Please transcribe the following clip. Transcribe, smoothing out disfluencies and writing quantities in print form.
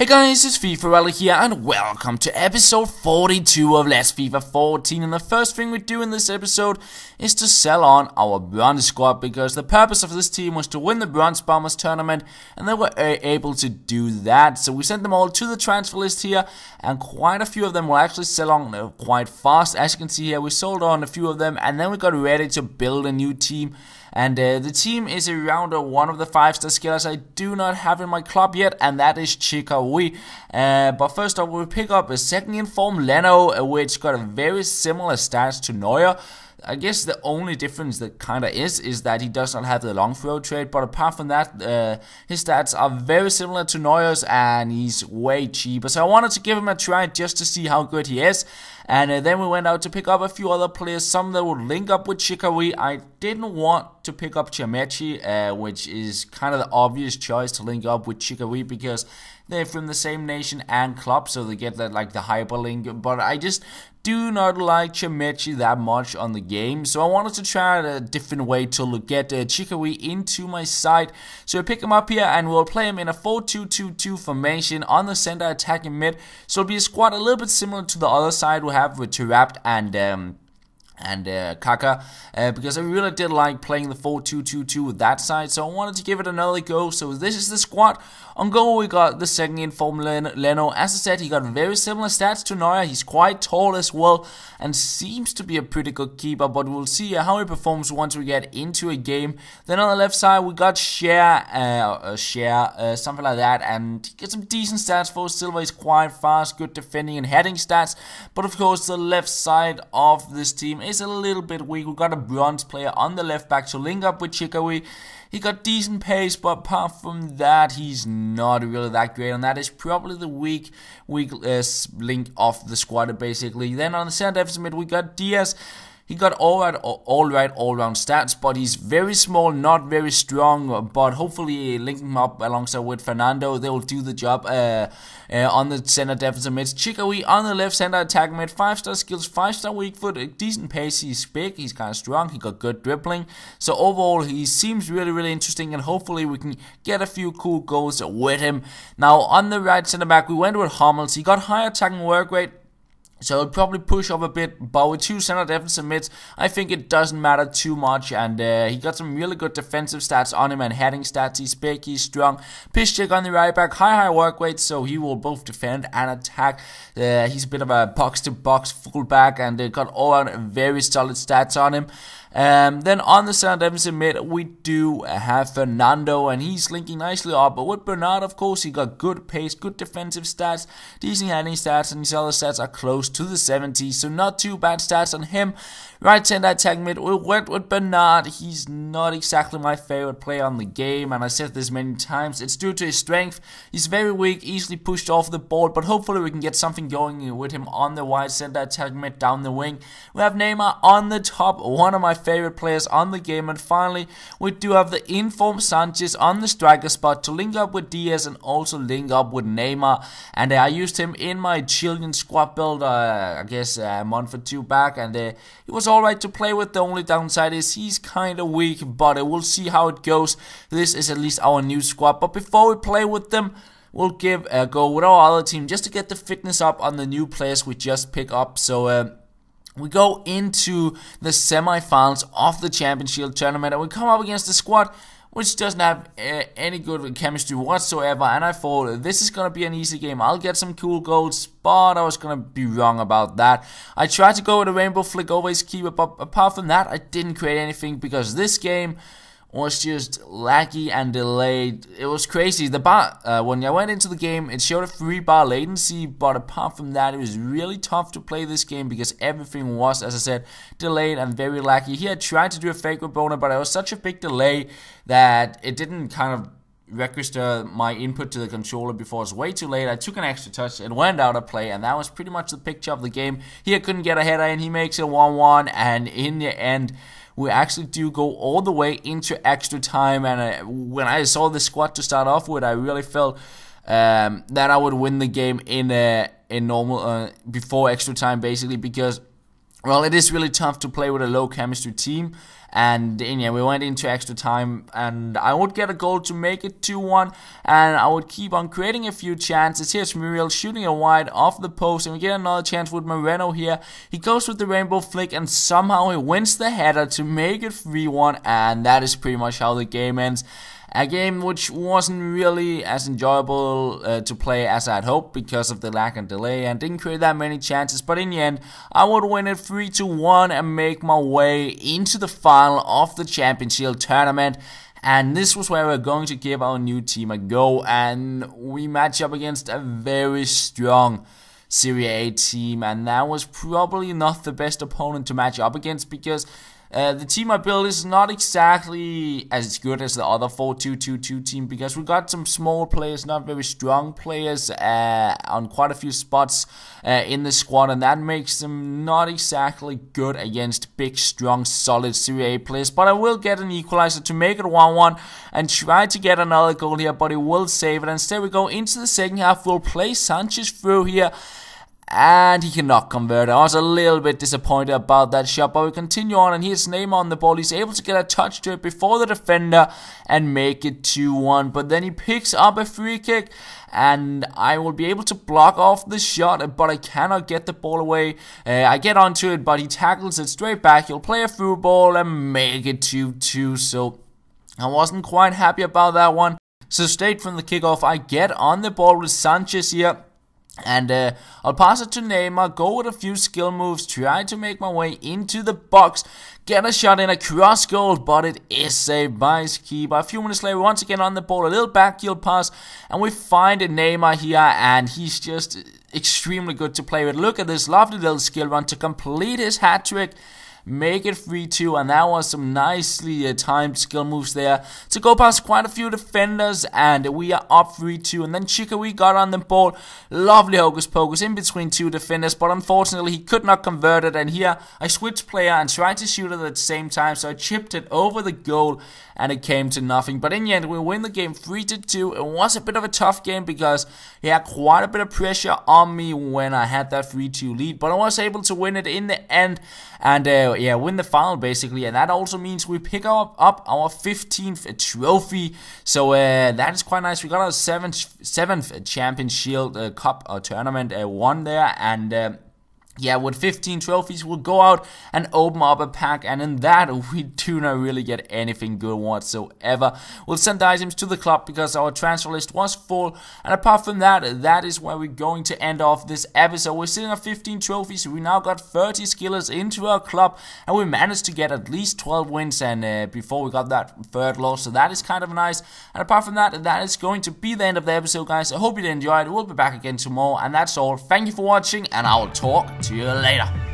Hey guys, it's FifaRalle here and welcome to episode 42 of Let's FIFA 14. And the first thing we do in this episode is to sell on our bronze squad, because the purpose of this team was to win the Bronze Bombers tournament, and they were able to do that. So we sent them all to the transfer list here, and quite a few of them will actually sell on quite fast. As you can see here, we sold on a few of them, and then we got ready to build a new team. And the team is around one of the 5-star skillers I do not have in my club yet, and that is Chikhaoui. But first off, we'll pick up a second in form Leno, which got a very similar stats to Neuer. I guess the only difference that kinda is that he does not have the long throw trait, but apart from that, his stats are very similar to Neuer's, and he's way cheaper. So I wanted to give him a try just to see how good he is. And then we went out to pick up a few other players, some that would link up with Chikhaoui. I didn't want to pick up Chikhaoui, which is kind of the obvious choice to link up with Chikhaoui, because they're from the same nation and club, so they get that, like, the hyperlink. But I just do not like Chikhaoui that much on the game, so I wanted to try a different way to get Chikhaoui into my side. So I pick him up here, and we'll play him in a 4-2-2-2 formation on the center attacking mid. So it'll be a squad a little bit similar to the other side we have with Tirapt and Kaka, because I really did like playing the 4-2-2-2 with that side, so I wanted to give it another go. So this is the squad. On goal we got the second in form Leno. As I said, he got very similar stats to Neuer. He's quite tall as well and seems to be a pretty good keeper, but we'll see how he performs once we get into a game. Then on the left side we got Share, something like that, and he gets some decent stats for Silva. He's quite fast, good defending and heading stats, but of course the left side of this team is a little bit weak. We got a bronze player on the left back to link up with Chikhaoui. He got decent pace, but apart from that, he's not really that great, and that is probably the weak link of the squad, basically. Then on the center defensive mid, we got Diaz. He got all-round stats, but he's very small, not very strong. But hopefully linking him up alongside with Fernando, they will do the job on the center defensive mid. Chikhaoui on the left center attack mid, 5-star skills, 5-star weak foot, decent pace. He's big, he's kind of strong, he got good dribbling. So overall, he seems really interesting, and hopefully we can get a few cool goals with him. Now on the right center back, we went with Hummels. He got high attacking work rate, so it'll probably push up a bit, but with two center defensive mids, I think it doesn't matter too much. And he got some really good defensive stats on him and heading stats. He's big, he's strong. Pitch check on the right back, high work rate, so he will both defend and attack. He's a bit of a box-to-box fullback, and they got all around very solid stats on him. Then on the center defensive mid, we do have Fernando, and he's linking nicely up. But with Bernard, of course, he got good pace, good defensive stats, decent heading stats, and his other stats are close to the 70s, so not too bad stats on him. Right center attack mid, we went with Bernard. He's not exactly my favorite player on the game, and I said this many times. It's due to his strength. He's very weak, easily pushed off the board, but hopefully we can get something going with him on the wide center attack mid down the wing. We have Neymar on the top, one of my favorite players on the game. And finally, we do have the informed Sanchez on the striker spot to link up with Diaz and also link up with Neymar. And I used him in my Chilean squad build, I guess a month or two back, and it was alright to play with. The only downside is he's kind of weak, but we'll see how it goes. This is at least our new squad, but before we play with them, we'll give a go with our other team just to get the fitness up on the new players we just picked up. So we go into the semi-finals of the Championship tournament, and we come up against the squad which doesn't have any good chemistry whatsoever. And I thought this is going to be an easy game. I'll get some cool goals, but I was going to be wrong about that. I tried to go with a rainbow flick over his keeper, but apart from that, I didn't create anything, because this game was just laggy and delayed. It was crazy. The bar, when I went into the game, it showed a 3-bar latency, but apart from that, it was really tough to play this game because everything was, as I said, delayed and very laggy. Here I tried to do a fake Rabona, but it was such a big delay that it didn't kind of register my input to the controller before it's way too late. I took an extra touch and went out of play, and that was pretty much the picture of the game. Here couldn't get a header, and he makes it 1-1, and in the end, we actually do go all the way into extra time. And when I saw the squad to start off with, I really felt that I would win the game in normal before extra time, basically, because well, it is really tough to play with a low chemistry team. And yeah, we went into extra time, and I would get a goal to make it 2-1, and I would keep on creating a few chances. Here's Muriel shooting a wide off the post, and we get another chance with Moreno here. He goes with the rainbow flick, and somehow he wins the header to make it 3-1, and that is pretty much how the game ends. A game which wasn't really as enjoyable to play as I'd hoped because of the lag and delay, and didn't create that many chances, but in the end I would win it 3-1 and make my way into the final of the Champions Shield tournament. And this was where we're going to give our new team a go, and we match up against a very strong Serie A team, and that was probably not the best opponent to match up against because the team I built is not exactly as good as the other 4-2-2-2 team because we got some small players, not very strong players on quite a few spots in the squad, and that makes them not exactly good against big, strong, solid Serie A players. But I will get an equalizer to make it 1-1 and try to get another goal here, but he will save it. Instead we go into the second half, we'll play Sanchez through here, and he cannot convert. I was a little bit disappointed about that shot, but we continue on, and here's Neymar on the ball. He's able to get a touch to it before the defender and make it 2-1, but then he picks up a free kick, and I will be able to block off the shot, but I cannot get the ball away. I get onto it, but he tackles it straight back. He'll play a through ball and make it 2-2, so I wasn't quite happy about that one. So straight from the kickoff, I get on the ball with Sanchez here, and I'll pass it to Neymar, go with a few skill moves, try to make my way into the box, get a shot in, a cross goal, but it is saved by his keeper. A few minutes later, once again on the ball, a little backheel pass, and we find Neymar here, and he's just extremely good to play with. Look at this lovely little skill run to complete his hat-trick, make it 3-2, and that was some nicely timed skill moves there to go past quite a few defenders, and we are up 3-2. And then Chikhaoui got on the ball, lovely hocus pocus in between two defenders, but unfortunately he could not convert it, and here I switched player and tried to shoot it at the same time, so I chipped it over the goal and it came to nothing. But in the end we win the game 3-2. It was a bit of a tough game because he had quite a bit of pressure on me when I had that 3-2 lead, but I was able to win it in the end, and yeah, win the final basically. And that also means we pick up our 15th trophy, so that is quite nice. We got our 7th Champions Shield Cup or tournament won there, and yeah, with 15 trophies, we'll go out and open up a pack, and in that, we do not really get anything good whatsoever. We'll send the items to the club because our transfer list was full, and apart from that, that is where we're going to end off this episode. We're sitting at 15 trophies, we now got 30 skillers into our club, and we managed to get at least 12 wins, and before we got that third loss, so that is kind of nice. And apart from that, that is going to be the end of the episode, guys. I hope you enjoyed. We'll be back again tomorrow, and that's all. Thank you for watching, and I will talk to you later.